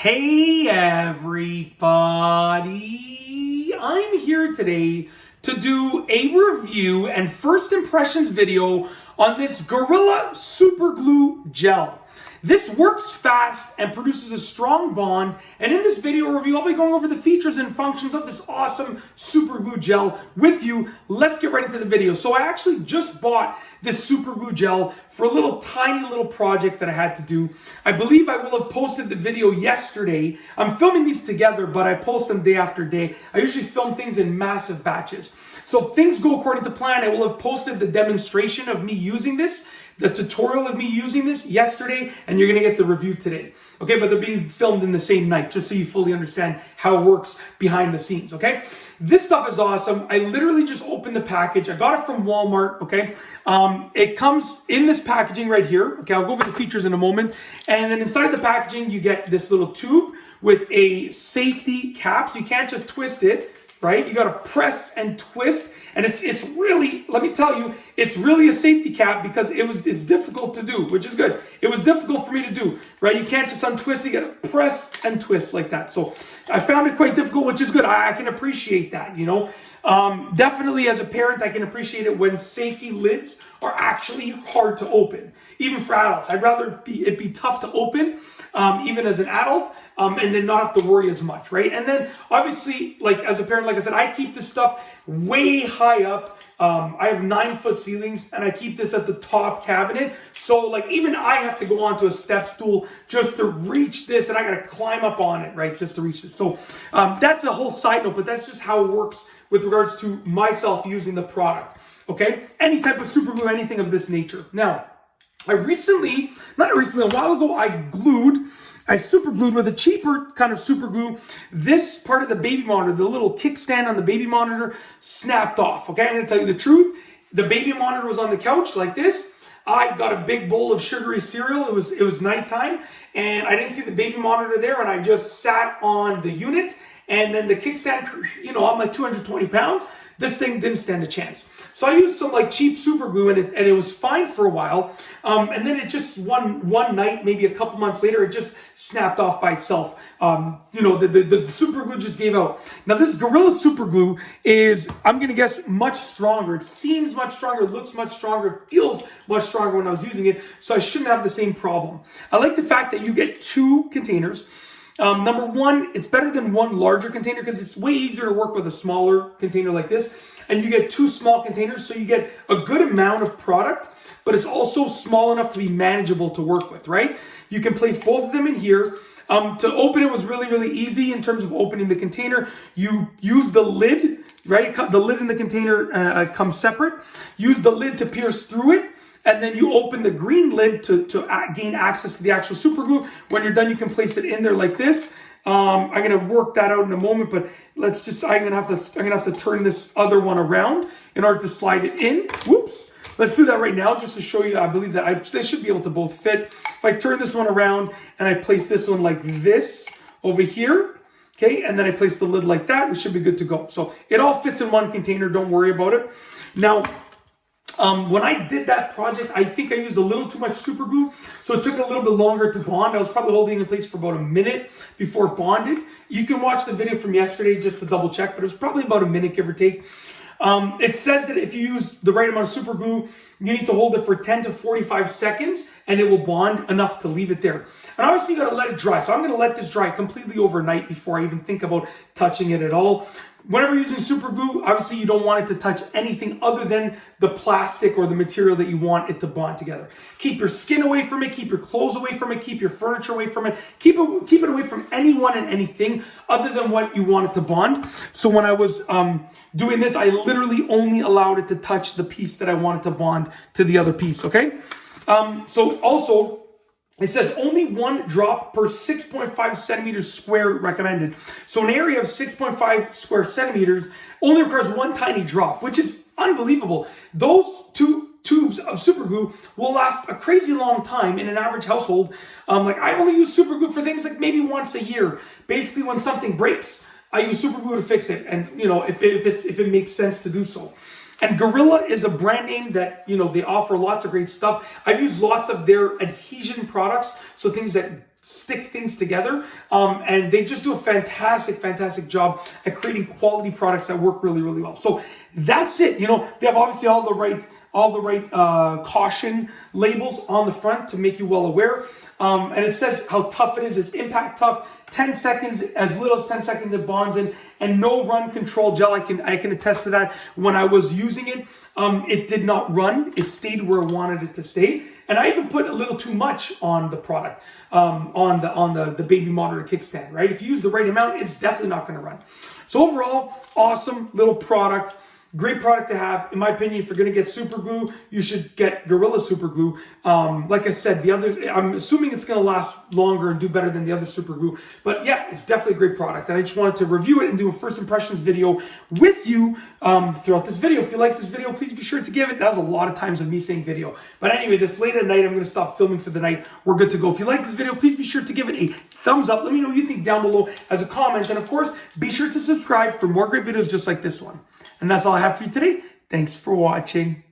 Hey everybody, I'm here today to do a review and first impressions video on this Gorilla Super Glue Gel. This works fast and produces a strong bond, and in this video review I'll be going over the features and functions of this awesome super glue gel with you. Let's get right into the video. So I actually just bought this super glue gel for a tiny little project that I had to do. I believe I will have posted the video yesterday. I'm filming these together, but I post them day after day. I usually film things in massive batches. So if things go according to plan, I will have posted the demonstration of me using this, the tutorial of me using this yesterday, and you're gonna get the review today. Okay, but they're being filmed in the same night, just so you fully understand how it works behind the scenes, okay? This stuff is awesome. I literally just opened the package. I got it from Walmart, okay? It comes in this packaging right here. Okay, I'll go over the features in a moment. And then inside the packaging, you get this little tube with a safety cap, so you can't just twist it, right? You gotta press and twist, and it's really, let me tell you, it's really a safety cap because it's difficult to do, which is good. It was difficult for me to do, right? You can't just untwist it, you gotta press and twist like that. So I found it quite difficult, which is good. I can appreciate that, you know? Definitely as a parent, I can appreciate it when safety lids are actually hard to open, even for adults. I'd rather it be tough to open, even as an adult, and then not have to worry as much, right? And then obviously, like as a parent, like I said, I keep this stuff way high up. I have 9-foot ceilings, and I keep this at the top cabinet. So like even I have to go onto a step stool just to reach this, and I gotta climb up on it, right, just to reach this. So that's a whole side note, but that's just how it works with regards to myself using the product, okay? Any type of super glue, anything of this nature. Now, a while ago, I super glued with a cheaper kind of super glue. This part of the baby monitor, the little kickstand on the baby monitor, snapped off, okay? I'm gonna tell you the truth. The baby monitor was on the couch like this. I got a big bowl of sugary cereal. It was nighttime, and I didn't see the baby monitor there, and I just sat on the unit, and then the kickstand, you know, I'm like 220 pounds. This thing didn't stand a chance. So I used some like cheap super glue, and it was fine for a while. And then it just one night, maybe a couple months later, it just snapped off by itself. You know, the super glue just gave out. Now this Gorilla super glue is, I'm gonna guess, much stronger. It seems much stronger, it looks much stronger, it feels much stronger when I was using it. So I shouldn't have the same problem. I like the fact that you get 2 containers. Number one, it's better than one larger container because it's way easier to work with a smaller container like this. And you get 2 small containers, so you get a good amount of product, but it's also small enough to be manageable to work with, right? You can place both of them in here. To open it was really easy in terms of opening the container. You use the lid, right? The lid and the container come separate. Use the lid to pierce through it. And then you open the green lid to gain access to the actual super glue. When you're done, you can place it in there like this. I'm gonna work that out in a moment, but let's just, I'm gonna have to turn this other one around in order to slide it in. Whoops. Let's do that right now just to show you. I believe that they should be able to both fit. If I turn this one around and I place this one like this over here, okay, and then I place the lid like that, we should be good to go. So it all fits in one container, don't worry about it. Now, when I did that project, I think I used a little too much super glue, so it took a little bit longer to bond. I was probably holding it in place for about a minute before it bonded. You can watch the video from yesterday just to double check, but it was probably about a minute, give or take. It says that if you use the right amount of super glue, you need to hold it for 10 to 45 seconds, and it will bond enough to leave it there. And obviously you gotta let it dry. So I'm gonna let this dry completely overnight before I even think about touching it at all. Whenever you're using super glue, obviously you don't want it to touch anything other than the plastic or the material that you want it to bond together. Keep your skin away from it, keep your clothes away from it, keep your furniture away from it, keep it away from anyone and anything other than what you want it to bond. So when I was doing this, I literally only allowed it to touch the piece that I wanted to bond to the other piece, okay? So also, it says only 1 drop per 6.5 centimeters square recommended. So an area of 6.5 square centimeters only requires 1 tiny drop, which is unbelievable. Those 2 tubes of super glue will last a crazy long time in an average household. Like I only use super glue for things like maybe once a year. Basically when something breaks, I use super glue to fix it. And you know, if it makes sense to do so. And Gorilla is a brand name that, you know, they offer lots of great stuff. I've used lots of their adhesion products, so things that stick things together, and they just do a fantastic job at creating quality products that work really well. So that's it. You know, they have obviously all the right caution labels on the front to make you well aware, and it says how tough it is. It's impact tough, 10 seconds, as little as 10 seconds it bonds in, and no run control gel. I can attest to that. When I was using it, it did not run. It stayed where I wanted it to stay. And I even put a little too much on the product, on the baby monitor kickstand, right? If you use the right amount, it's definitely not going to run. So overall, awesome little product. Great product to have. In my opinion, if you're going to get super glue, you should get Gorilla super glue. Like I said, the other, I'm assuming it's going to last longer and do better than the other super glue. But yeah, it's definitely a great product. And I just wanted to review it and do a first impressions video with you throughout this video. If you like this video, please be sure to give it. That was a lot of times of me saying video. But anyways, it's late at night. I'm going to stop filming for the night. We're good to go. If you like this video, please be sure to give it a thumbs up. Let me know what you think down below as a comment. And of course, be sure to subscribe for more great videos just like this one. And that's all I have for you today. Thanks for watching.